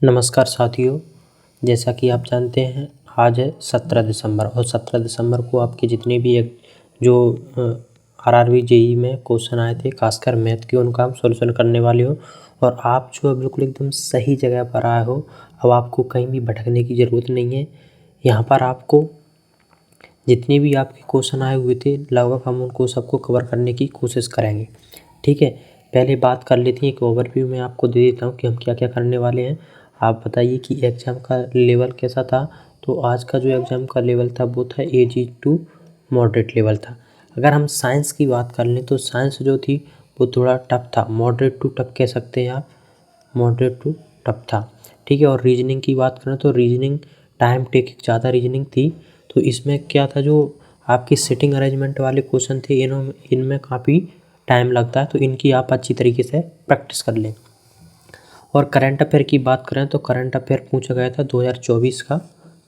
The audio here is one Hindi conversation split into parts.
नमस्कार साथियों, जैसा कि आप जानते हैं आज है 17 दिसंबर और 17 दिसंबर को आपके जितने भी जो आरआरबी जेईई में क्वेश्चन आए थे खासकर मैथ के, उनका हम सॉल्यूशन करने वाले हो। और आप जो बिल्कुल एकदम सही जगह पर आए हो। अब आपको कहीं भी भटकने की ज़रूरत नहीं है। यहाँ पर आपको जितने भी आपके क्वेश्चन आए हुए थे लगभग हम उनको सबको कवर करने की कोशिश करेंगे। ठीक है, पहले बात कर लेते हैं, एक ओवरव्यू में आपको दे देता हूँ कि हम क्या क्या करने वाले हैं। आप बताइए कि एग्ज़ाम का लेवल कैसा था। तो आज का जो एग्ज़ाम का लेवल था वो था AG टू मॉडरेट लेवल था। अगर हम साइंस की बात कर लें तो साइंस जो थी वो थोड़ा टफ था, मॉडरेट टू टफ कह सकते हैं आप, मॉडरेट टू टफ था। ठीक है, और रीजनिंग की बात करें तो रीजनिंग टाइम टेकिंग ज़्यादा रीजनिंग थी। तो इसमें क्या था, जो आपके सिटिंग अरेंजमेंट वाले क्वेश्चन थे इनमें काफ़ी टाइम लगता है, तो इनकी आप अच्छी तरीके से प्रैक्टिस कर लें। और करंट अफेयर की बात करें तो करंट अफेयर पूछा गया था 2024 का।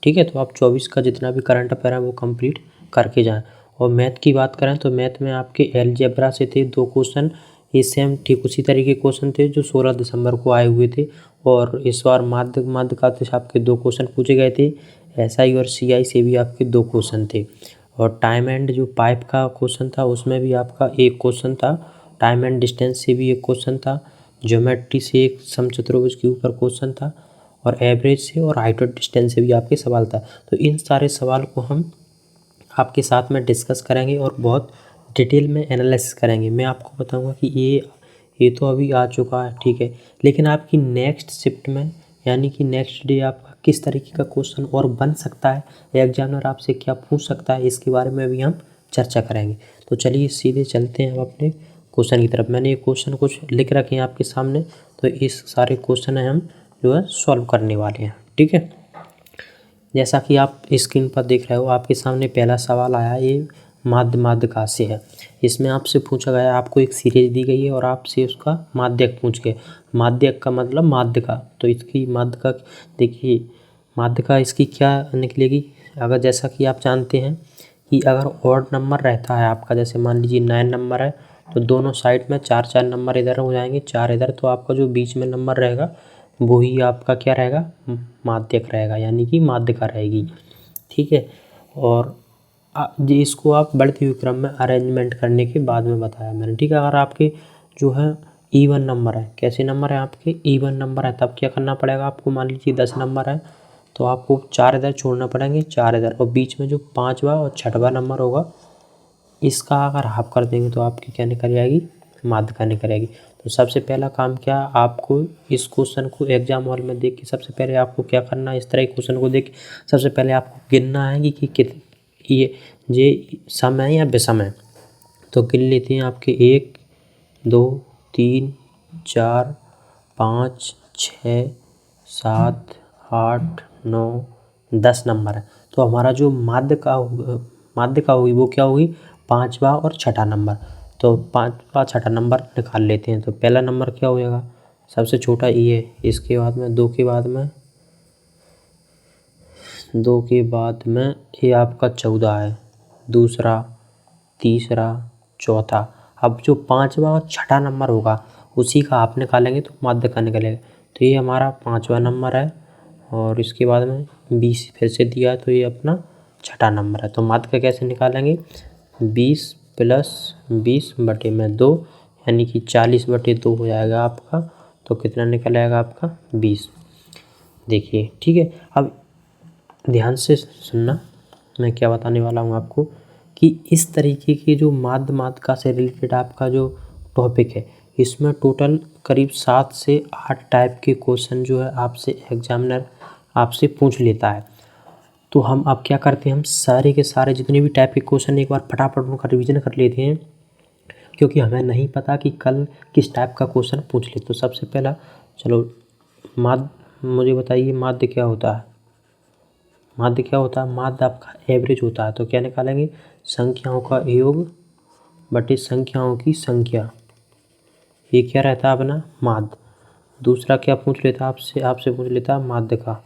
ठीक है, तो आप 24 का जितना भी करंट अफेयर है वो कंप्लीट करके जाएं। और मैथ की बात करें तो मैथ में आपके अलजेब्रा से थे 2 क्वेश्चन, ये सेम ठीक उसी तरीके के क्वेश्चन थे जो 16 दिसंबर को आए हुए थे। और इस बार माध्य का तो आपके 2 क्वेश्चन पूछे गए थे, SI और CI से भी आपके 2 क्वेश्चन थे। और टाइम एंड जो पाइप का क्वेश्चन था उसमें भी आपका 1 क्वेश्चन था, टाइम एंड डिस्टेंस से भी 1 क्वेश्चन था, ज्योमेट्री से एक समचतुर्भुज के ऊपर क्वेश्चन था, और एवरेज से और हाइट और डिस्टेंस से भी आपके सवाल था। तो इन सारे सवाल को हम आपके साथ में डिस्कस करेंगे और बहुत डिटेल में एनालिसिस करेंगे। मैं आपको बताऊंगा कि ये तो अभी आ चुका है, ठीक है, लेकिन आपकी नेक्स्ट शिफ्ट में यानी कि नेक्स्ट डे आपका किस तरीके का क्वेश्चन और बन सकता है, एग्जामिनर आपसे क्या पूछ सकता है, इसके बारे में भी हम चर्चा करेंगे। तो चलिए सीधे चलते हैं अब अपने क्वेश्चन की तरफ। मैंने ये क्वेश्चन कुछ लिख रखे हैं आपके सामने, तो इस सारे क्वेश्चन है हम जो है सॉल्व करने वाले हैं। ठीक है, जैसा कि आप स्क्रीन पर देख रहे हो आपके सामने पहला सवाल आया, ये माध्यक से है। इसमें आपसे पूछा गया, आपको एक सीरीज दी गई है और आपसे उसका माध्यक पूछ गए। माध्यक का मतलब माध्य का, तो इसकी माध्य का देखिए, माध्य का इसकी क्या निकलेगी। अगर जैसा कि आप जानते हैं कि अगर ऑड नंबर रहता है आपका, जैसे मान लीजिए 9 नंबर है, तो दोनों साइड में 4 नंबर इधर हो जाएंगे, 4 इधर, तो आपका जो बीच में नंबर रहेगा वही आपका क्या रहेगा, माध्यक रहेगा, यानी कि माध्यिका रहेगी। ठीक है, और जी इसको आप बढ़ते हुए क्रम में अरेंजमेंट करने के बाद में बताया मैंने। ठीक है, अगर आपके जो है इवन नंबर है, कैसे नंबर है आपके इवन नंबर है, तब क्या करना पड़ेगा आपको। मान लीजिए 10 नंबर है तो आपको 4 इधर छोड़ना पड़ेंगे, 4 इधर, और बीच में जो 5वां और 6वां नंबर होगा इसका अगर हाफ कर देंगे तो आपकी क्या निकल जाएगी, माध्यिका निकल जाएगी। तो सबसे पहला काम क्या, आपको इस क्वेश्चन को एग्जाम हॉल में देख के सबसे पहले आपको क्या करना है, इस तरह के क्वेश्चन को देख के सबसे पहले आपको गिनना है कि ये सम है या विषम है। तो गिन लेते हैं, आपके 1 2 3 4 5 6 7 8 9 10 नंबर है। तो हमारा जो माध्यिका होगी वो क्या होगी, 5वां और 6ठा नंबर। तो 5वां 6ठा नंबर निकाल लेते हैं। तो पहला नंबर क्या हो जाएगा, सबसे छोटा ये है, इसके बाद में 2 के बाद में ये आपका 14 है, दूसरा, तीसरा, चौथा। अब जो 5वां और 6ठा नंबर होगा उसी का आप निकालेंगे तो माध्यिका निकलेगा। तो ये हमारा 5वां नंबर है, और इसके बाद में 20 फिर से दिया है, तो ये अपना 6ठा नंबर है। तो माध्यिका कैसे निकालेंगे, 20 + 20/2 यानी कि 40/2 हो जाएगा आपका। तो कितना निकल आएगा आपका, 20। देखिए, ठीक है, अब ध्यान से सुनना, मैं क्या बताने वाला हूँ आपको, कि इस तरीके की जो माध्यिका से रिलेटेड आपका जो टॉपिक है, इसमें टोटल करीब 7 से 8 टाइप के क्वेश्चन जो है आपसे एग्जामिनर आपसे पूछ लेता है। तो हम अब क्या करते हैं, हम सारे के सारे जितने भी टाइप के क्वेश्चन एक बार फटाफट उनका रिवीजन कर लेते हैं, क्योंकि हमें नहीं पता कि कल किस टाइप का क्वेश्चन पूछ ले। तो सबसे पहला चलो, मुझे बताइए माध्य क्या होता है। माध्य क्या होता है, माध्य आपका एवरेज होता है। तो क्या निकालेंगे, संख्याओं का योग बटे संख्याओं की संख्या, ये क्या रहता है अपना माध्य। दूसरा क्या पूछ लेता आपसे पूछ लेता माध्यिका।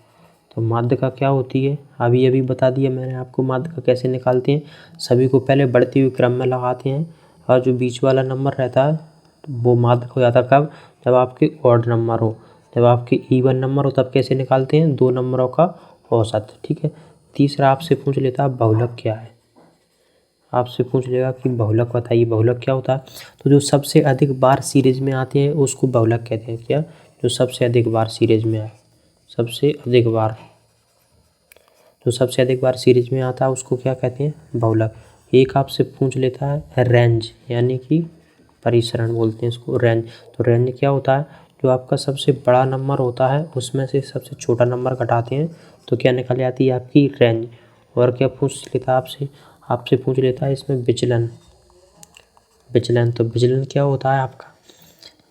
तो माध्यिका क्या होती है, अभी बता दिया मैंने आपको माध्यिका कैसे निकालते हैं। सभी को पहले बढ़ते हुए क्रम में लगाते हैं, और जो बीच वाला नंबर रहता है वो माध्यिका हो जाता है कब, जब आपके ऑड नंबर हो। जब आपके इवन नंबर हो तब कैसे निकालते हैं, 2 नंबरों का औसत। ठीक है। तीसरा आपसे पूछ लेता है बहुलक क्या है, आपसे पूछ लेगा कि बहुलक बताइए, बहुलक क्या होता है। तो जो सबसे अधिक बार सीरीज में आते हैं उसको बहुलक कहते हैं। क्या, जो सबसे अधिक बार सीरीज में आए, सबसे अधिक बार, जो सबसे अधिक बार सीरीज में आता है उसको क्या कहते हैं, बहुलक। एक आपसे पूछ लेता है रेंज, यानी कि परिसरण बोलते हैं इसको, रेंज। तो रेंज क्या होता है, जो आपका सबसे बड़ा नंबर होता है उसमें से सबसे छोटा नंबर घटाते हैं तो क्या निकल जाती है आपकी रेंज। और क्या पूछ लेता है आपसे, आपसे पूछ लेता है इसमें विचलन, विचलन। तो विचलन क्या होता है आपका,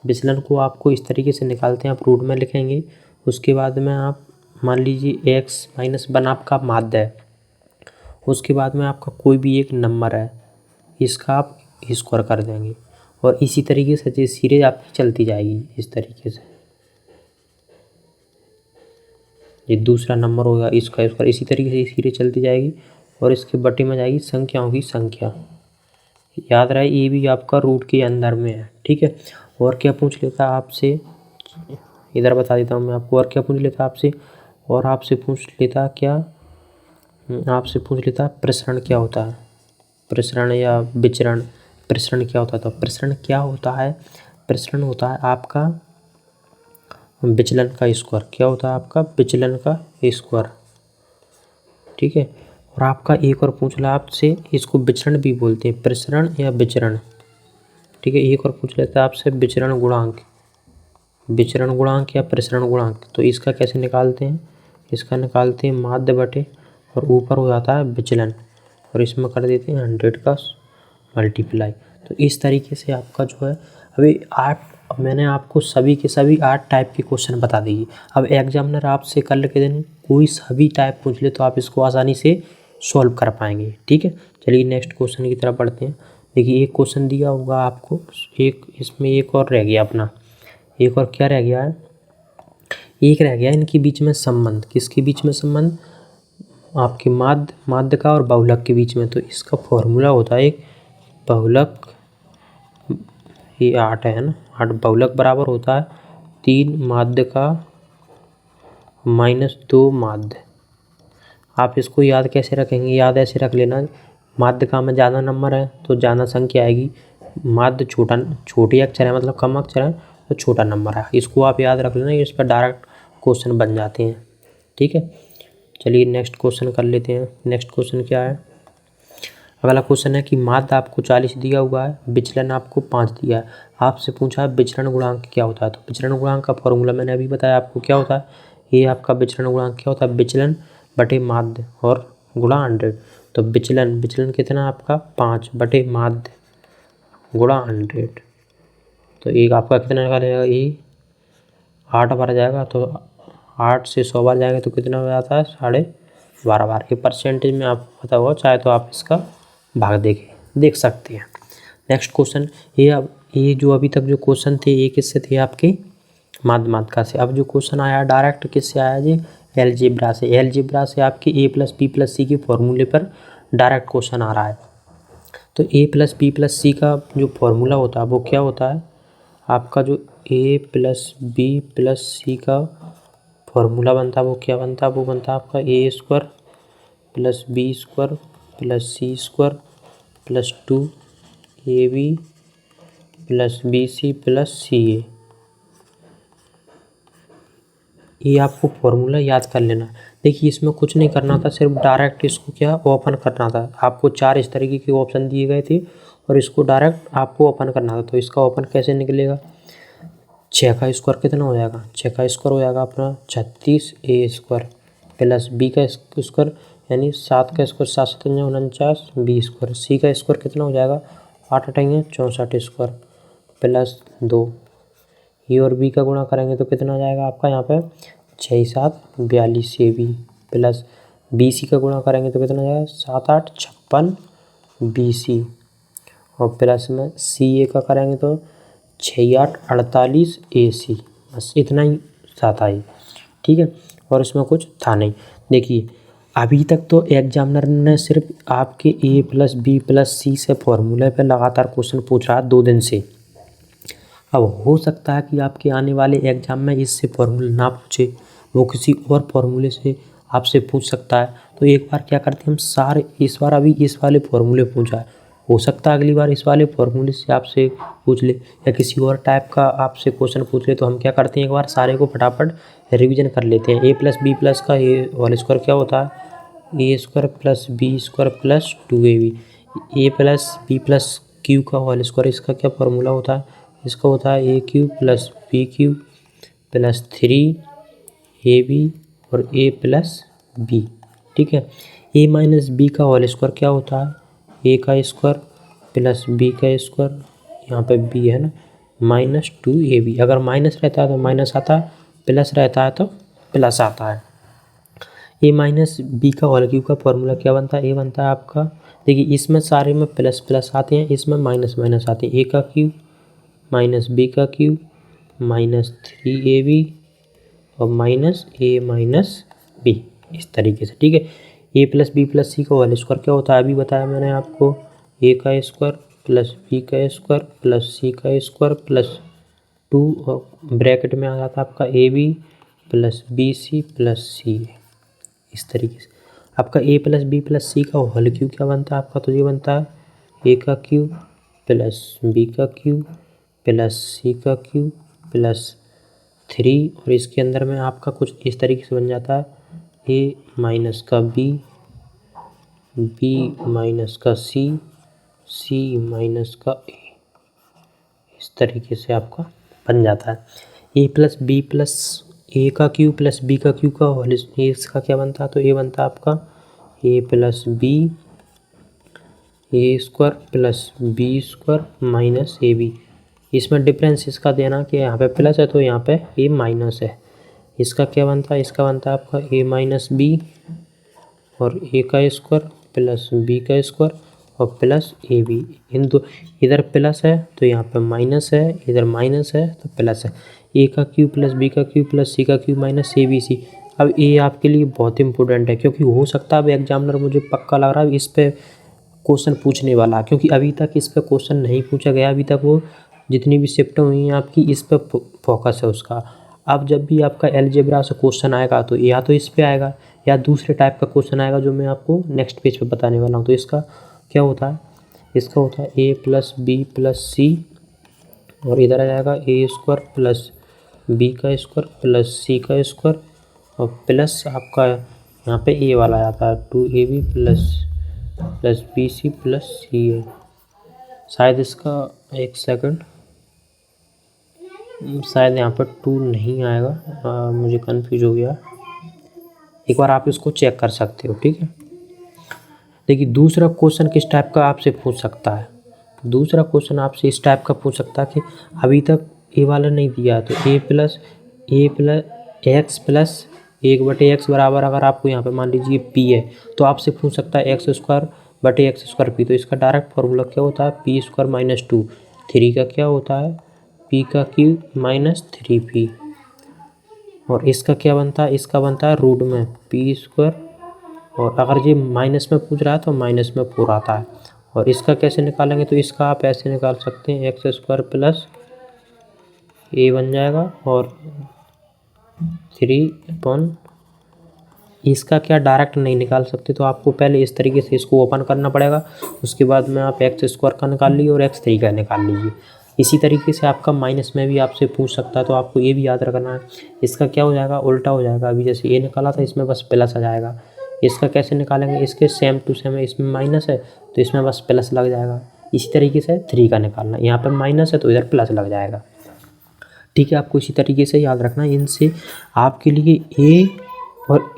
विचलन को आपको इस तरीके से निकालते हैं, आप रूट में लिखेंगे, उसके बाद में आप मान लीजिए x-1 आपका माध्य है, उसके बाद में आपका कोई भी एक नंबर है, इसका आप स्क्वायर कर देंगे और इसी तरीके से ये सीरीज आपकी चलती जाएगी। इस तरीके से ये दूसरा नंबर होगा इसका स्क्वायर, इसी तरीके से ये सीरीज चलती जाएगी और इसके बटे में जाएगी संख्याओं की संख्या। याद रहे ये भी आपका रूट के अंदर में है। ठीक है। और क्या पूछ लेता है आपसे, इधर बता देता हूँ मैं आपको। और क्या पूछ लेता है आपसे, और आपसे पूछ लेता क्या, आपसे पूछ लेता प्रसरण क्या होता है, प्रसरण या विचरण। प्रसरण क्या होता है, तो प्रसरण क्या होता है, प्रसरण होता है आपका विचलन का स्क्वायर। क्या होता है आपका विचलन का स्क्वायर। ठीक है। और आपका एक और पूछ ला आपसे, इसको विचरण भी बोलते हैं, प्रसरण या विचरण। ठीक है। एक और पूछ लेता है आपसे विचरण गुणांक, विचरण गुणांक या प्रसरण गुणांक। तो इसका कैसे निकालते हैं, इसका निकालते हैं माध्य बटे और ऊपर हो जाता है विचलन और इसमें कर देते हैं 100 का मल्टीप्लाई। तो इस तरीके से आपका जो है, अभी 8 मैंने आपको सभी के सभी 8 टाइप के क्वेश्चन बता दिए। अब एग्जामिनर आपसे कल के दिन कोई सभी टाइप पूछ ले तो आप इसको आसानी से सॉल्व कर पाएंगे। ठीक है। चलिए नेक्स्ट क्वेश्चन की तरफ बढ़ते हैं। देखिए एक क्वेश्चन दिया होगा आपको, एक इसमें एक और रह गया अपना, एक और क्या रह गया है, एक रह गया इनके बीच में संबंध। किसके बीच में संबंध, आपके माध्य का और बहुलक के बीच में। तो इसका फॉर्मूला होता है एक बहुलक, ये 8 है ना, 8 बहुलक बराबर होता है 3 माध्य का -2 माध्य। आप इसको याद कैसे रखेंगे, याद ऐसे रख लेना, माध्य का में ज़्यादा नंबर है तो ज़्यादा संख्या आएगी, माध्य छोटे अक्षर है मतलब कम अक्षर है तो छोटा नंबर है। इसको आप याद रख लेना, इस पर डायरेक्ट क्वेश्चन बन जाते हैं। ठीक है। चलिए नेक्स्ट क्वेश्चन कर लेते हैं। नेक्स्ट क्वेश्चन क्या है, अगला क्वेश्चन है कि माध्य आपको 40 दिया हुआ है, विचलन आपको 5 दिया है। आपसे पूछा है विचरण गुणांक क्या होता है। तो विचरण गुणांक का फॉर्मूला मैंने अभी बताया आपको क्या होता है, ये आपका विचरण गुणांक क्या होता है, विचलन बटे माध्य और गुणा 100। तो विचलन कितना आपका 5 बटे माध्य गुणा 100। तो एक आपका कितना निकालेगा, ये 8 बार जाएगा, तो 8 से 100 बार जाएंगे तो कितना हो जाता है 12.5 बार। ये परसेंटेज में आपको पता होगा, चाहे तो आप इसका भाग देख सकते हैं। नेक्स्ट क्वेश्चन, ये जो अभी तक जो क्वेश्चन थे ये किससे थे आपके माध्यमात्मका से। अब जो क्वेश्चन आया डायरेक्ट किससे आया जी, एलजेब्रा से। एलजेब्रा से आपके a+b+c के फॉर्मूले पर डायरेक्ट क्वेश्चन आ रहा है। तो a+b+c का जो फॉर्मूला होता है वो क्या होता है आपका, जो a+b+c का फॉर्मूला बनता है वो क्या बनता है, वो बनता है आपका a² + b² + c² + 2ab + bc + ca। ये आपको फॉर्मूला याद कर लेना। देखिए इसमें कुछ नहीं करना था, सिर्फ डायरेक्ट इसको क्या ओपन करना था। आपको 4 इस तरीके के ऑप्शन दिए गए थे और इसको डायरेक्ट आपको ओपन करना था। तो इसका ओपन कैसे निकलेगा, 6 का स्क्वायर कितना हो जाएगा, 6 का स्क्वायर हो जाएगा अपना 36a² + b का स्क्वायर यानी 7 का स्क्वायर 7 7 49 b²। c का स्क्वायर कितना हो जाएगा 8 8 64² + 2। ये और b का गुणा करेंगे तो कितना आ जाएगा आपका यहाँ पे 6 7 42 ab प्लस bc का गुणा करेंगे तो कितना आ जाएगा 7 8 56 bc और प्लस में ca का करेंगे तो 6 8 48 ac। बस इतना ही आता है। ठीक है। और इसमें कुछ था नहीं। देखिए अभी तक तो एग्जामिनर ने सिर्फ आपके a+b+c से फॉर्मूले पे लगातार क्वेश्चन पूछ रहा है 2 दिन से। अब हो सकता है कि आपके आने वाले एग्जाम में इससे फॉर्मूला ना पूछे, वो किसी और फॉर्मूले से आपसे पूछ सकता है। तो एक बार क्या करते हैं हम सारे, इस बार अभी इस वाले फॉर्मूले पूछा है, हो सकता है अगली बार इस वाले फॉर्मूले से आपसे पूछ ले या किसी और टाइप का आपसे क्वेश्चन पूछ ले। तो हम क्या करते हैं, एक बार सारे को फटाफट रिवीजन कर लेते हैं। ए प्लस बी प्लस का ए होल स्क्वायर क्या होता है, A square plus B square plus 2ab। A plus B plus cube का होल स्क्वायर, इसका क्या फॉर्मूला होता है, इसका होता है A cube plus B cube plus 3ab और ए प्लस बी। ठीक है, ए माइनस बी का होल स्क्वायर क्या होता है, ए का स्क्वायर प्लस बी का स्क्वायर, यहाँ पे बी है ना, माइनस 2ab। अगर माइनस रहता है तो माइनस आता है, प्लस रहता है तो प्लस आता है। ए माइनस बी का होल क्यूब का फॉर्मूला क्या बनता है, ए बनता है आपका, देखिए इसमें सारे में प्लस प्लस आते हैं, इसमें माइनस माइनस आते हैं। ए का क्यूब माइनस बी का क्यूब माइनस 3ab और माइनस ए माइनस बी, इस तरीके से। ठीक है, A plus B plus C का होल स्क्वायर क्या होता है, अभी बताया मैंने आपको, ए का स्क्वायर प्लस बी का स्क्वायर प्लस सी का स्क्वायर प्लस 2 और ब्रैकेट में आ जाता है आपका A B plus B C plus C, इस तरीके से। आपका A plus B plus C का होल क्यूब क्या बनता है आपका, तो ये बनता है ए का क्यूब प्लस बी का क्यूब प्लस सी का क्यूब प्लस 3 और इसके अंदर में आपका कुछ इस तरीके से बन जाता है, ए माइनस का बी, बी माइनस का सी, सी माइनस का ए, इस तरीके से आपका बन जाता है। A plus B plus A का क्यूब प्लस बी का क्यूब का होल, इसका क्या बनता है, तो ये बनता है आपका A plus B A square plus B square minus A B. इसमें डिफरेंस इसका देना कि यहाँ पे प्लस है तो यहाँ पे ए माइनस है। इसका क्या बनता है, इसका बनता है आपका ए माइनस बी और ए का स्क्वायर प्लस बी का स्क्वायर और प्लस ए बी। इन दो, इधर प्लस है तो यहाँ पे माइनस है, इधर माइनस है तो प्लस है। ए का क्यूब प्लस बी का क्यूब प्लस सी का cube minus A B C. अब ये आपके लिए बहुत इंपॉर्टेंट है, क्योंकि हो सकता है अब एग्जामिनर, मुझे पक्का लग रहा है इस पे क्वेश्चन पूछने वाला, क्योंकि अभी तक इस पे क्वेश्चन नहीं पूछा गया। अभी तक वो जितनी भी शिफ्ट हुई हैं आपकी, इस पे फोकस है उसका। अब जब भी आपका अलजेब्रा से क्वेश्चन आएगा तो या तो इस पे आएगा या दूसरे टाइप का क्वेश्चन आएगा, जो मैं आपको नेक्स्ट पेज पे बताने वाला हूँ। तो इसका क्या होता है, इसका होता है ए प्लस बी प्लस सी और इधर आ जाएगा ए स्क्वायर प्लस बी का स्क्वायर प्लस सी का स्क्वायर और प्लस आपका यहाँ पे ए वाला आता है 2ab plus B C plus C है। शायद इसका एक सेकंड, शायद यहाँ पर 2 नहीं आएगा, मुझे कंफ्यूज हो गया। एक बार आप इसको चेक कर सकते हो। ठीक है, देखिए दूसरा क्वेश्चन किस टाइप का आपसे पूछ सकता है, दूसरा क्वेश्चन आपसे इस टाइप का पूछ सकता है कि अभी तक ए वाला नहीं दिया तो ए प्लस एक्स प्लस 1/x बराबर, अगर आपको यहाँ पे मान लीजिए पी है तो आपसे पूछ सकता है एक्स स्क्वायर बटे एक्स स्क्वायर पी। तो इसका डायरेक्ट फॉर्मूला क्या होता है, पी स्क्वायर माइनस 2, 3 का क्या होता है पी का क्यूब माइनस 3p और इसका क्या बनता है, इसका बनता है रूट में पी स्क्वायर और अगर ये माइनस में पूछ रहा है तो माइनस में 4 आता है। और इसका कैसे निकालेंगे, तो इसका आप ऐसे निकाल सकते हैं, एक्स स्क्वायर प्लस ए बन जाएगा और 3 इसका क्या डायरेक्ट नहीं निकाल सकते, तो आपको पहले इस तरीके से इसको ओपन करना पड़ेगा। उसके बाद में आप एक्स स्क्वायर का निकाल लीजिए और x3 का निकाल लीजिए। इसी तरीके से आपका माइनस में भी आपसे पूछ सकता है, तो आपको ये भी याद रखना है। इसका क्या हो जाएगा, उल्टा हो जाएगा। अभी जैसे ए निकाला था इसमें बस प्लस आ जाएगा। इसका कैसे निकालेंगे, इसके सेम टू सेम है, इसमें माइनस है तो इसमें बस प्लस लग जाएगा। इसी तरीके से 3 का निकालना, यहाँ पर माइनस है तो इधर प्लस लग जाएगा। ठीक है, आपको इसी तरीके से याद रखना। इनसे आपके लिए ए और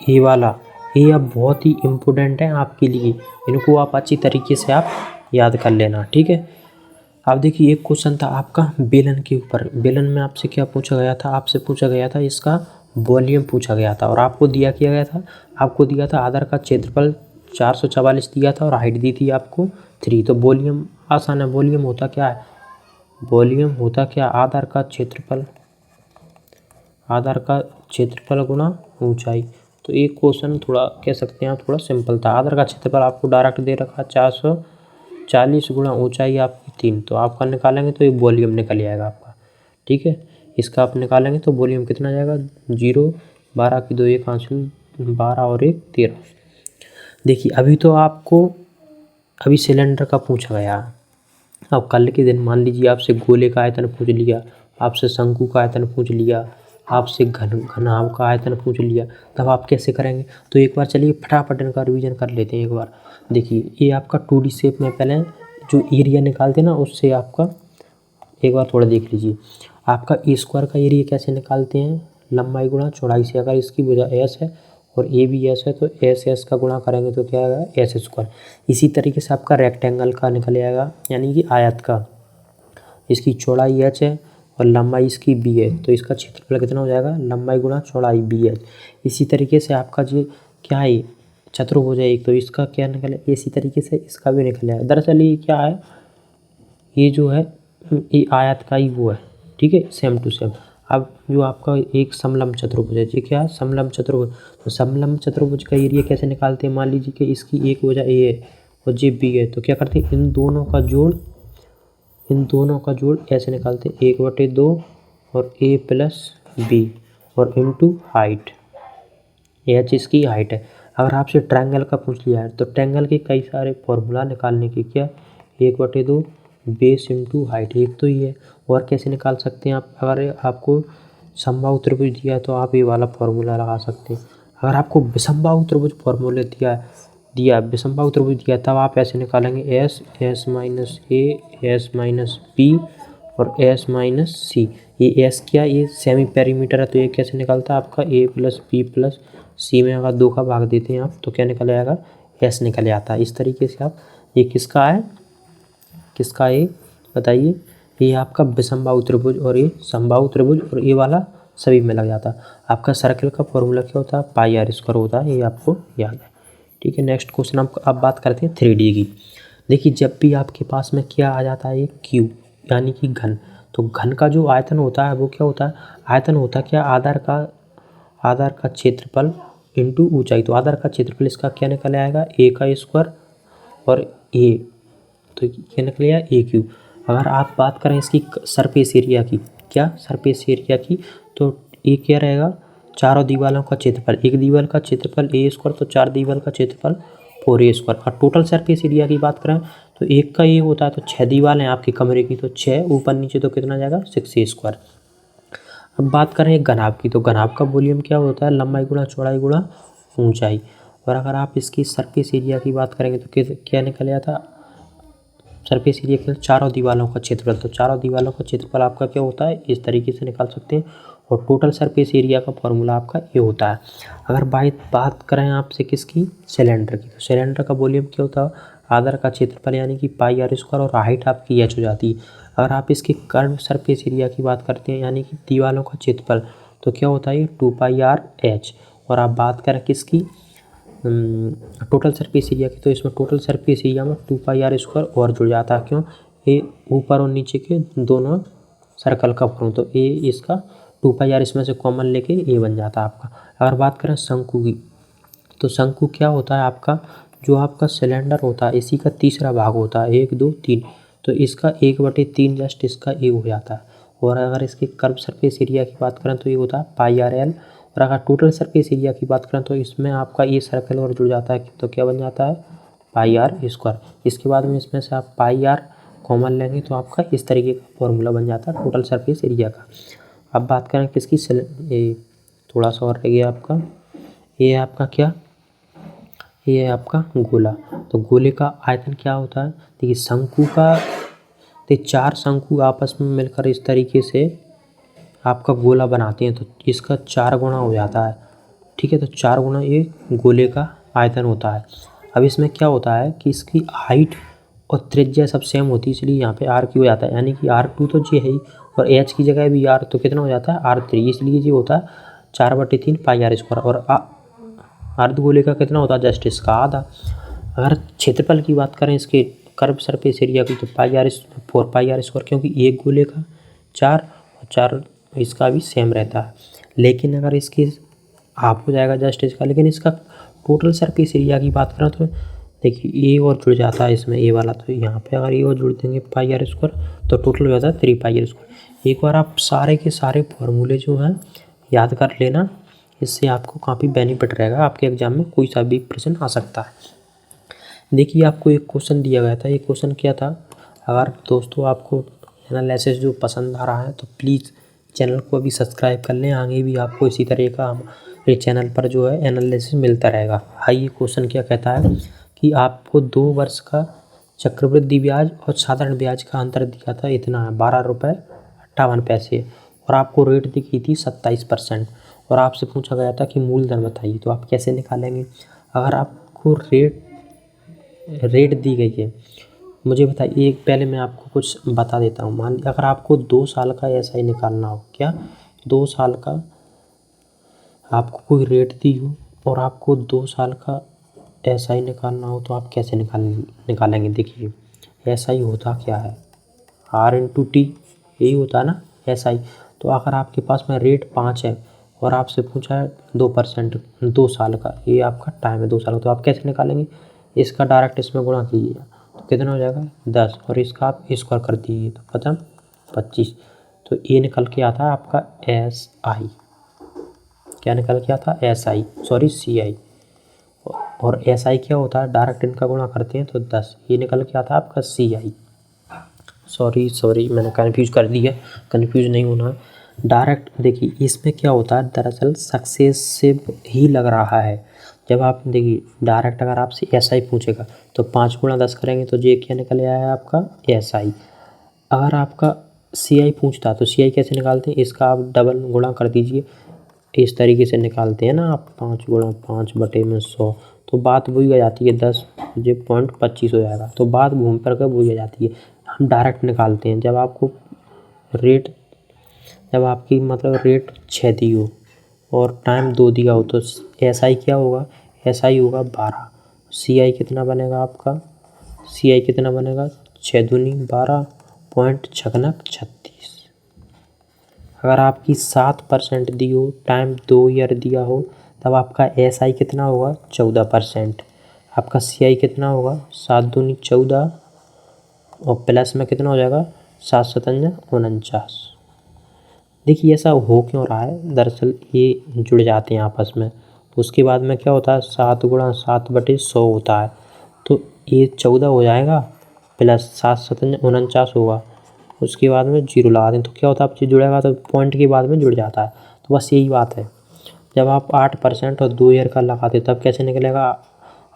ए वाला, ये अब बहुत ही इम्पोर्टेंट है आपके लिए, इनको आप अच्छी तरीके से आप याद कर लेना। ठीक है, अब देखिए एक क्वेश्चन था आपका बेलन के ऊपर। बेलन में आपसे क्या पूछा गया था, आपसे पूछा गया था इसका वॉल्यूम पूछा गया था और आपको दिया किया गया था, आपको दिया था आधार का क्षेत्रफल 444 दिया था और हाइट दी थी आपको 3। तो वॉल्यूम आसान है, वॉल्यूम होता क्या है, वॉल्यूम होता क्या, आधार का क्षेत्रफल गुना ऊंचाई। तो एक क्वेश्चन थोड़ा कह सकते हैं आप थोड़ा सिंपल था। आधार का क्षेत्रफल आपको डायरेक्ट दे रखा 440 गुना ऊंचाई आपकी 3, तो आपका निकालेंगे तो ये वॉल्यूम निकल जाएगा आपका। ठीक है। इसका आप निकालेंगे तो वॉल्यूम कितना जाएगा, 0, 12 की 2 1 5 12 और 1 13। देखिए अभी तो आपको अभी सिलेंडर का पूछा गया। अब कल के दिन मान लीजिए आपसे गोले का आयतन पूछ लिया, आपसे शंकु का आयतन पूछ लिया, आपसे घनाभ का आयतन पूछ लिया, तब आप कैसे करेंगे। तो एक बार चलिए फटाफट इनका रिवीजन कर लेते हैं एक बार। देखिए ये आपका 2D शेप में पहले जो एरिया निकालते हैं ना, उससे आपका एक बार थोड़ा देख लीजिए। आपका ए स्क्वायर का एरिया कैसे निकालते हैं, लंबाई गुणा चौड़ाई से। अगर इसकी भुजा एस है और ए भी एस है तो एस एस का गुणा करेंगे तो क्या आएगा, एस स्क्वायर। इसी तरीके से आपका रेक्टेंगल का निकल आएगा, यानी कि आयत का, इसकी चौड़ाई एच है और लंबाई इसकी बी है, तो इसका क्षेत्रफल कितना हो जाएगा, लंबाई गुणा चौड़ाई बी एच। इसी तरीके से आपका जो क्या है चतुर्भुज है एक, तो इसका क्या निकले, इसी तरीके से इसका भी निकल आएगा। दरअसल ये क्या है, ये जो है ये आयत का ही वो है, ठीक है, सेम टू सेम। अब जो आपका एक समलंब चतुर्भुज है, ये क्या है, समलंब चतुर्भुज। तो समलंब चतुर्भुज का एरिया कैसे निकालते हैं, मान लीजिए कि इसकी एक वजह ए है और जे बी है, तो क्या करते हैं, इन दोनों का जोड़ ऐसे निकालते हैं, 1/2 और ए प्लस बी और इंटू हाइट, एच इसकी हाइट है। अगर आपसे ट्रायंगल का पूछ लिया है तो ट्रायंगल के कई सारे फॉर्मूला निकालने के, क्या 1/2 बेस इंटू हाइट, एक तो ये है। और कैसे निकाल सकते हैं आप, अगर आपको समबाहु त्रिभुज दिया है तो आप ये वाला फॉर्मूला लगा सकते हैं। अगर आपको विषमबाहु त्रिभुज फॉर्मूला विषमबाहु त्रिभुज दिया तब आप ऐसे निकालेंगे, एस माइनस ए, एस माइनस बी और एस माइनस सी। ये एस क्या, ये सेमी पेरीमीटर है, तो ये कैसे निकलता है आपका, ए प्लस बी प्लस सी में अगर 2 का भाग देते हैं आप तो क्या निकल आएगा, एस निकल आता है। इस तरीके से आप, ये किसका है, बताइए, ये आपका विषमबाहु त्रिभुज और ये समबाहु त्रिभुज और ये वाला सभी में लग जाता है। आपका सर्कल का फॉर्मूला क्या होता है, पाई आर स्क्वायर होता है, ये आपको याद है, ठीक है। नेक्स्ट क्वेश्चन आप अब बात करते हैं 3D की। देखिए जब भी आपके पास में क्या आ जाता है, एक क्यूब यानी कि घन, तो घन का जो आयतन होता है वो क्या होता है, आयतन होता है क्या, आधार का क्षेत्रफल इंटू ऊंचाई। तो आधार का क्षेत्रफल इसका क्या निकल आएगा, ए का स्क्वायर और ए, तो क्या निकल आएगा, ए क्यूब। अगर आप बात करें इसकी सरफेस एरिया की, क्या सरफेस एरिया की, तो ये क्या रहेगा, चारों दीवारों का क्षेत्रफल, एक दीवार का क्षेत्रफल ए स्क्वायर, तो 4 दीवार का क्षेत्रफल 4A स्क्वायर। और टोटल सरफेस एरिया की बात करें तो एक का ये होता है, तो 6 दीवारें हैं आपके कमरे की, तो 6 ऊपर नीचे तो कितना जाएगा, 6A स्क्वायर। अब बात करें घनाभ की, तो घनाभ का वॉल्यूम क्या होता है, लंबाई गुणा चौड़ाई गुणा ऊंचाई। और अगर आप इसकी सरफेस एरिया की बात करेंगे तो क्या निकल आता, सरफेस एरिया के चारों दीवारों का क्षेत्रफल, तो चारों दीवारों का क्षेत्रफल आपका क्या होता है, इस तरीके से निकाल सकते हैं। और टोटल सरफेस एरिया का फॉर्मूला आपका ये होता है। अगर बात करें आपसे किसकी, सिलेंडर की, तो सिलेंडर का वॉल्यूम क्या होता है, आधार का क्षेत्रफल यानी कि पाई आर स्क्वायर और हाइट आपकी एच हो जाती है। अगर आप इसकी कर्व सरफेस एरिया की बात करते हैं यानी कि दीवारों का क्षेत्रफल, तो क्या होता है, 2πr/h। और आप बात करें किसकी, टोटल सरफेस एरिया की, तो इसमें टोटल सरफेस एरिया में 2πr स्क्वायर और जुड़ जाता है, क्यों, ये ऊपर और नीचे के दोनों सर्कल का फॉर्म, तो ए इसका 2πr इसमें से कॉमन लेके ए बन जाता है आपका। अगर बात करें शंकु की, तो शंकु क्या होता है आपका, जो आपका सिलेंडर होता है इसी का तीसरा भाग होता है, 1 2 3, तो इसका 1/3 जस्ट इसका ए हो जाता है। और अगर इसके कर्व सरफेस एरिया की बात करें तो ये होता है πrl। और अगर टोटल सरफेस एरिया की बात करें तो इसमें आपका ये सर्कल और जुड़ जाता है, तो क्या बन जाता है, πr स्क्वायर। इसके बाद में इसमें से आप πr कॉमन लेंगे तो आपका इस तरीके का फॉर्मूला बन जाता है टोटल सरफेस एरिया का। अब बात करें किसकी, ये थोड़ा सा और रह गया आपका, ये है आपका क्या, ये है आपका गोला। तो गोले का आयतन क्या होता है, देखिए शंकु का, तो 4 शंकु आपस में मिलकर इस तरीके से आपका गोला बनाते हैं, तो इसका 4 गुना हो जाता है, ठीक है। तो 4 गुना ये गोले का आयतन होता है। अब इसमें क्या होता है कि इसकी हाइट और त्रिज्या सब सेम होती है, इसलिए यहाँ पे आर क्यू हो जाता है, यानी कि R2 तो ये है ही, और एच की जगह भी आर, तो कितना हो जाता है R3, इसलिए ये होता है 4/3 πr स्क्वायर। और अर्धगोले का कितना होता है, जस्ट इसका आधा। अगर क्षेत्रफल की बात करें इसके कर्व सरफेस एरिया की, तो 4πr स्क्वायर, क्योंकि एक गोले का 4 और 4 इसका भी सेम रहता है। लेकिन अगर इसकी हाफ हो जाएगा जस्ट इसका, लेकिन इसका टोटल सरफेस एरिया की बात करें तो देखिए ए और जुड़ जाता है इसमें, ए वाला, तो यहाँ पे अगर ए और जुड़ देंगे पाई आर स्क्वायर तो टोटल हो जाता है 3 पाई आर स्क्वायर। एक बार आप सारे के सारे फॉर्मूले जो हैं याद कर लेना, इससे आपको काफ़ी बेनिफिट रहेगा, आपके एग्जाम में कोई सा भी प्रश्न आ सकता है। देखिए आपको एक क्वेश्चन दिया गया था, ये क्वेश्चन क्या था। अगर दोस्तों आपको एनालिसिस जो पसंद आ रहा है तो प्लीज़ चैनल को अभी सब्सक्राइब कर लें, आगे भी आपको इसी तरह का हमारे चैनल पर जो है एनालिसिस मिलता रहेगा। आइए क्वेश्चन क्या कहता है कि आपको 2 वर्ष का चक्रवृद्धि ब्याज और साधारण ब्याज का अंतर दिया था, इतना है 12 रुपये 58 पैसे, और आपको रेट दी थी 27%, और आपसे पूछा गया था कि मूलधन बताइए, तो आप कैसे निकालेंगे। अगर आपको रेट दी गई है, मुझे बताइए, एक पहले मैं आपको कुछ बता देता हूँ। मान लीजिए अगर आपको 2 साल का एसआई निकालना हो, क्या 2 साल का आपको कोई रेट दी हो और आपको 2 साल का एसआई निकालना हो, तो आप कैसे निकालेंगे। देखिए एसआई होता क्या है, आर इंटू टी, यही होता है ना एसआई। तो अगर आपके पास में रेट 5 है और आपसे पूछा है 2% 2 साल का, ये आपका टाइम है 2 साल का, तो आप कैसे निकालेंगे। इसका डायरेक्ट इसमें गुणा कीजिए तो कितना हो जाएगा 10, और इसका आप स्क्वायर कर दीजिए तो खत्म 25। तो ये निकल के आता है आपका एस आई, क्या निकल के आता है एस आई, सॉरी सी आई, और एस आई क्या होता है, डायरेक्ट इनका गुणा करते हैं तो 10, ये निकल के आता है आपका सी आई। सॉरी मैंने कन्फ्यूज कर दिया, कन्फ्यूज नहीं होना है। डायरेक्ट देखिए इसमें क्या होता है, दरअसल सक्सेसिव ही लग रहा है। जब आप देखिए डायरेक्ट अगर आपसे एस आई पूछेगा तो 5 गुणा 10 करेंगे तो ये क्या निकल आया आपका एस आई। अगर आपका सी आई पूछता तो सी आई कैसे निकालते हैं, इसका आप डबल गुणा कर दीजिए, इस तरीके से निकालते हैं ना आप, 5 गुणा 5/100, तो बात वही आ जाती है 10 जो 0.25 हो जाएगा, तो बात घूम फिर कर वही आ जाती है। हम डायरेक्ट निकालते हैं जब आपको रेट, जब आपकी मतलब रेट 6 दी हो और टाइम 2 दिया हो, तो एस आई क्या होगा, एस आई होगा 12, सी आई कितना बनेगा आपका, सी आई कितना बनेगा 6 दूनी 12, 0.36। अगर आपकी 7% दी हो, टाइम 2 ईयर दिया हो, तब आपका एस आई कितना होगा 14%, आपका सी आई कितना होगा 7 दूनी 14, और प्लस में कितना हो जाएगा 7 सतंजा 49। देखिए ऐसा हो क्यों रहा है, दरअसल ये जुड़ जाते हैं आपस में, तो उसके बाद में क्या होता है 7 गुणा 7/100 होता है, तो ये 14 हो जाएगा, प्लस 7 सतंजा 49 होगा, उसके बाद में जीरो लगा दें तो क्या होता है, आप जुड़ेगा तो पॉइंट के बाद में जुड़ जाता है। तो बस यही बात है, जब आप 8% और 2 ईयर का लगाते तब कैसे निकलेगा,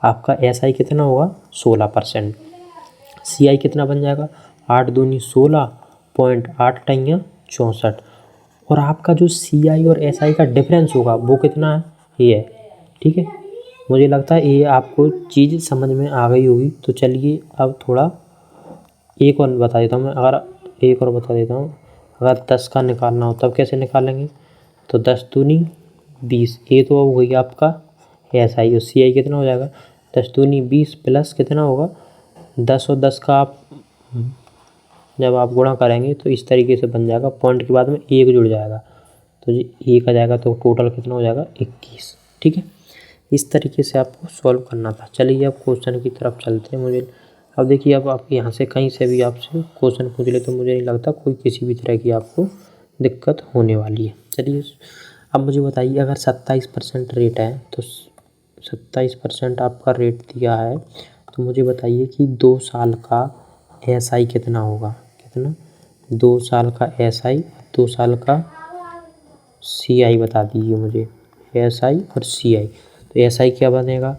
आपका एस आई कितना होगा 16%, सी आई कितना बन जाएगा 8 दूनी 16, 0.8 64, और आपका जो सी आई और एस आई का डिफरेंस होगा वो कितना है, ये है। ठीक है, मुझे लगता है ये आपको चीज़ समझ में आ गई होगी। तो चलिए अब थोड़ा एक और बता देता हूँ मैं, अगर एक और बता देता हूँ, अगर 10 का निकालना हो तब कैसे निकालेंगे, तो 10 दूनी 20, ये तो हो गई आपका एस आई, और सी आई कितना हो जाएगा 10 दूनी 20 प्लस कितना होगा 10, और 10 का आप जब आप गुणा करेंगे तो इस तरीके से बन जाएगा, पॉइंट के बाद में एक जुड़ जाएगा, तो जी एक आ जाएगा, तो टोटल कितना हो जाएगा 21। ठीक है, इस तरीके से आपको सॉल्व करना था। चलिए अब क्वेश्चन की तरफ चलते हैं। मुझे अब देखिए, अब आप यहाँ से कहीं से भी आपसे क्वेश्चन पूछ ले तो मुझे नहीं लगता कोई किसी भी तरह की आपको दिक्कत होने वाली है। चलिए अब मुझे बताइए, अगर 27% रेट है तो 27% आपका रेट दिया है, तो मुझे बताइए कि 2 साल का एस आई कितना होगा, कितना 2 साल का एस आई, 2 साल का सी आई बता दीजिए मुझे, एस आई और सी आई। तो एस आई क्या बनेगा,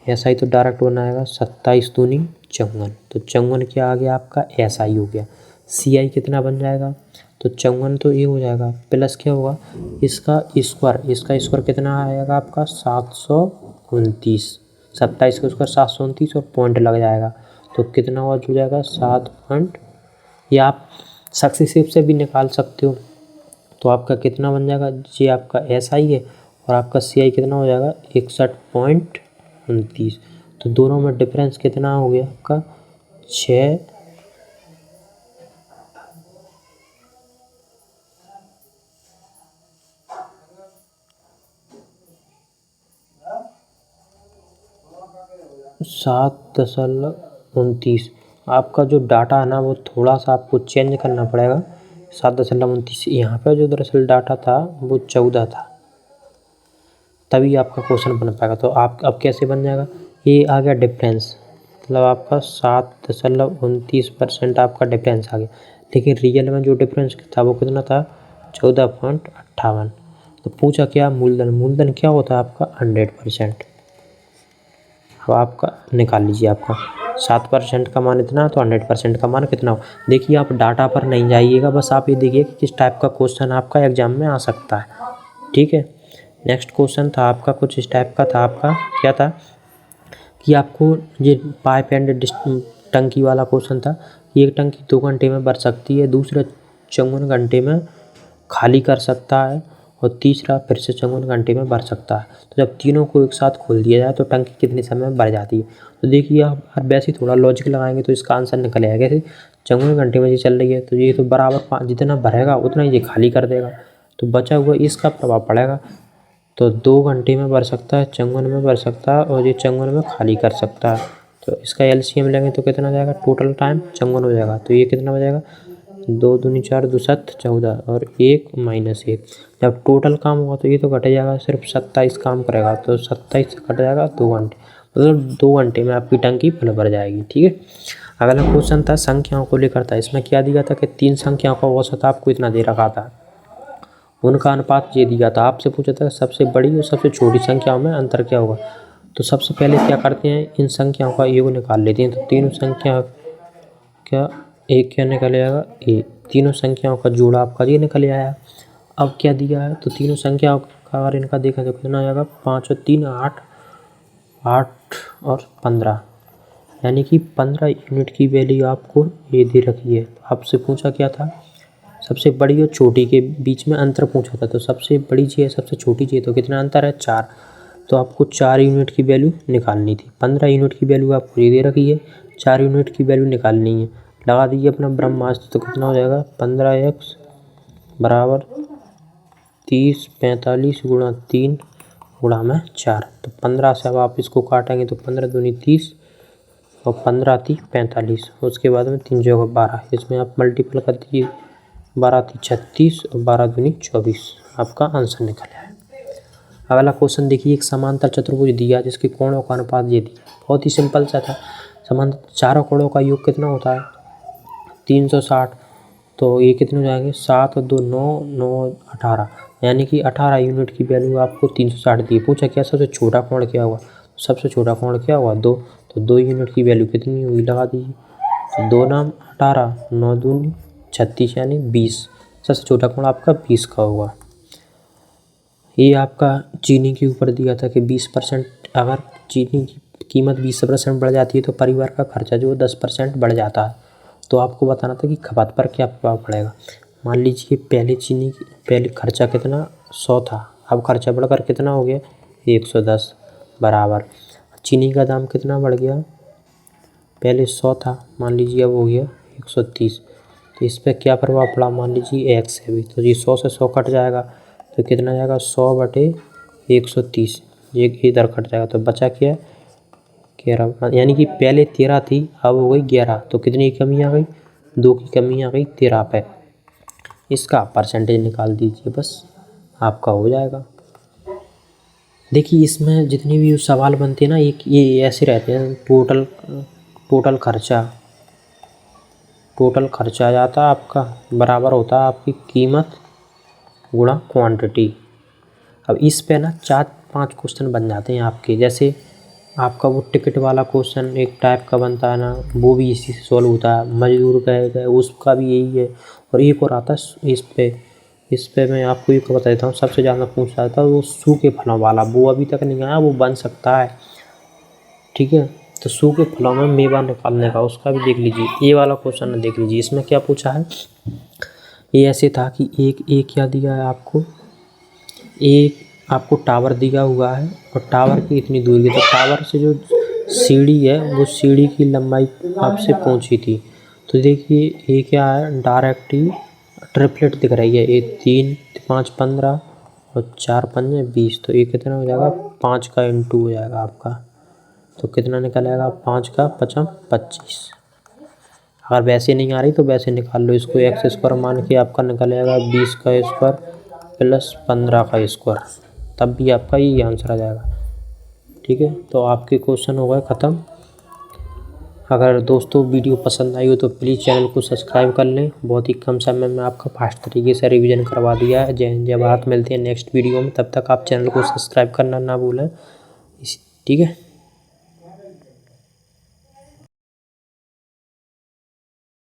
एस आई तो डायरेक्ट बनाएगा 27 दूनी 54, तो 54 क्या आ गया आपका एस आई हो गया। सी आई कितना बन जाएगा, तो 54 तो ये हो जाएगा, प्लस क्या होगा इसका स्क्वायर, इसका स्क्वायर कितना आएगा आपका 729, 27 का स्क्वायर 729 और पॉइंट लग जाएगा, तो कितना हुआ जुड़ जाएगा 7 पॉइंट, या आप सक्सेसिव से भी निकाल सकते हो। तो आपका कितना बन जाएगा, ये आपका एस आई है और आपका सी आई कितना हो जाएगा 61.29, तो दोनों में डिफरेंस कितना हो गया आपका 6, 7.29। आपका जो डाटा है ना वो थोड़ा सा आपको चेंज करना पड़ेगा। 7.29 यहाँ पे जो दरअसल डाटा था वो 14 था, तभी आपका क्वेश्चन बन पाएगा। तो आप अब कैसे बन जाएगा, ये आ गया डिफरेंस, मतलब आपका 7.29% आपका डिफरेंस आ गया। लेकिन रियल में जो डिफरेंस था वो कितना था, 14.58। तो पूछा क्या, मूलधन। मूलधन क्या होता है आपका 100%। अब आपका निकाल लीजिए, आपका 7% का मान इतना तो 100% का मान कितना हो। देखिए आप डाटा पर नहीं जाइएगा, बस आप ये देखिए कि किस टाइप का क्वेश्चन आपका एग्जाम में आ सकता है, ठीक है। नेक्स्ट क्वेश्चन था आपका कुछ इस टाइप का था। आपका क्या था कि आपको ये पाइप एंड टंकी वाला क्वेश्चन था कि एक टंकी 2 घंटे में भर सकती है, दूसरा 54 घंटे में खाली कर सकता है और तीसरा फिर से 54 घंटे में भर सकता है। तो जब तीनों को एक साथ खोल दिया जाए तो टंकी कितने समय में भर जाती है। तो देखिए आप वैसे ही थोड़ा लॉजिक लगाएंगे तो इसका आंसर निकल आएगा। कैसे, 54 घंटे में ये चल रही है तो ये तो बराबर जितना भरेगा उतना ही ये खाली कर देगा, तो बचा हुआ इसका प्रभाव पड़ेगा। तो 2 घंटे में भर सकता है, 54 में भर सकता है और ये 54 में खाली कर सकता है। तो इसका एलसीएम लेंगे तो कितना जाएगा, टोटल टाइम 54 हो जाएगा। तो ये कितना हो जाएगा, 2 दूनी 4 2 7 14 और 1 - 1। जब टोटल काम होगा तो ये तो घट जाएगा, सिर्फ 27 काम करेगा तो 27 से कट जाएगा 2 घंटे, मतलब 2 घंटे में आपकी टंकी फुल भर जाएगी, ठीक है। अगला क्वेश्चन था संख्याओं को लेकर था। इसमें क्या दिया था कि 3 संख्याओं का औसत आपको इतना दे रखा था, उनका अनुपात ये दिया था। आपसे पूछा था सबसे बड़ी और सबसे छोटी संख्याओं में अंतर क्या होगा। तो सबसे पहले क्या करते हैं, इन संख्याओं का योग निकाल लेते हैं। तो तीनों संख्या क्या, एक क्या निकल आएगा, ए। तीनों संख्याओं का जोड़ा आपका ये निकल आया। अब क्या दिया है, तो तीनों संख्याओं का अगर इनका देखें तो कितना आएगा, 5 और 3 8, 8 और 15, यानी कि 15 यूनिट की वैल्यू आपको ये दे रखी है। आपसे पूछा क्या था, सबसे बड़ी और छोटी के बीच में अंतर पूछा था। तो सबसे बड़ी चीज़ है, सबसे छोटी चीज़, तो कितना अंतर है, 4। तो आपको 4 यूनिट की वैल्यू निकालनी थी। 15 यूनिट की वैल्यू आपको ये दे रखी है, 4 यूनिट की वैल्यू निकालनी है। लगा दीजिए अपना ब्रह्मास्त्र, तो कितना हो जाएगा, 15x बराबर 30 45 गुणा 3 गुणा में 4। तो 15 से अब आप इसको काटेंगे तो 15 दूनी 30 और 15 थी 45, उसके बाद में 3 जगह 12, इसमें आप मल्टीपल कर दीजिए, 12 थी 36 और 12 दूनी 24, आपका आंसर निकल आया। अगला क्वेश्चन देखिए, एक समांतर चतुर्भुज दिया जिसके कोणों का अनुपात ये दिया। बहुत ही सिंपल सा था। समांतर चारों कोणों का योग कितना होता है, 360। तो ये कितने हो जाएंगे, 7 और 2 9 9 18, यानी कि 18 यूनिट की वैल्यू आपको 360 दी। पूछा क्या सबसे छोटा कोण क्या हुआ, सबसे छोटा कोण क्या हुआ, 2। तो 2 यूनिट की वैल्यू कितनी हुई, लगा दीजिए। तो 2 नाम 18, 9 दूनी 36, यानी 20। सबसे छोटा कोण आपका 20 का होगा। ये आपका चीनी के ऊपर दिया था कि 20%, अगर चीनी की कीमत 20% बढ़ जाती है तो परिवार का खर्चा जो 10% बढ़ जाता है। तो आपको बताना था कि खपत पर क्या प्रभाव पड़ेगा। मान लीजिए पहले खर्चा कितना 100 था, अब खर्चा बढ़कर कितना हो गया 110, बराबर चीनी का दाम कितना बढ़ गया, पहले 100 था मान लीजिए अब हो गया 130। तो इस पर क्या प्रभाव पड़ा, मान लीजिए x है भी, तो ये 100 से 100 कट जाएगा तो कितना जाएगा 100/130, ये इधर कट जाएगा तो बचा क्या 11, यानी कि पहले 13 थी अब हो गई 11। तो कितनी कमी आ गई, 2 की कमी आ गई 13 पे। इसका परसेंटेज निकाल दीजिए, बस आपका हो जाएगा। देखिए इसमें जितने भी सवाल बनते हैं ना, एक ये ऐसे रहते हैं, टोटल खर्चा आ जाता है आपका, बराबर होता है आपकी कीमत गुणा क्वांटिटी। अब इस पे ना 4-5 क्वेश्चन बन जाते हैं आपके। जैसे आपका वो टिकट वाला क्वेश्चन एक टाइप का बनता है ना, वो भी इसी से सॉल्व होता है। मजदूर गए उसका भी यही है। और एक और आता है इस पे मैं आपको एक बता देता हूँ, सबसे ज़्यादा पूछा जाता है वो सूखे फलों वाला, वो अभी तक नहीं आया, वो बन सकता है, ठीक है। तो सूखे फलों में मेवा निकालने का, उसका भी देख लीजिए। ये वाला क्वेश्चन देख लीजिए, इसमें क्या पूछा है, ये ऐसे था कि एक क्या दिया है आपको, एक आपको टावर दिया हुआ है और टावर की इतनी दूरी है, तो टावर से जो सीढ़ी है वो सीढ़ी की लंबाई आपसे पहुंची थी। तो देखिए ये क्या है, डायरेक्ट ही ट्रिपलेट दिख रही है, ये 3 5 15 और 4 5 20। तो ये कितना हो जाएगा, 5 का × हो जाएगा आपका। तो कितना निकल आएगा, 5 का 5 25। अगर वैसे नहीं आ रही तो वैसे निकाल लो इसको, एक्स स्क्वायर मान के आपका निकल आएगा 20 का स्क्वायर प्लस 15 का स्क्वायर, तब भी आपका ये आंसर आ जाएगा। ठीक है, तो आपके क्वेश्चन हो गए ख़त्म। अगर दोस्तों वीडियो पसंद आई हो तो प्लीज़ चैनल को सब्सक्राइब कर लें। बहुत ही कम समय में आपका फास्ट तरीके से रिवीजन करवा दिया है। जय हिंद जय भारत। मिलते हैं नेक्स्ट वीडियो में, तब तक आप चैनल को सब्सक्राइब करना ना भूलें। ठीक है।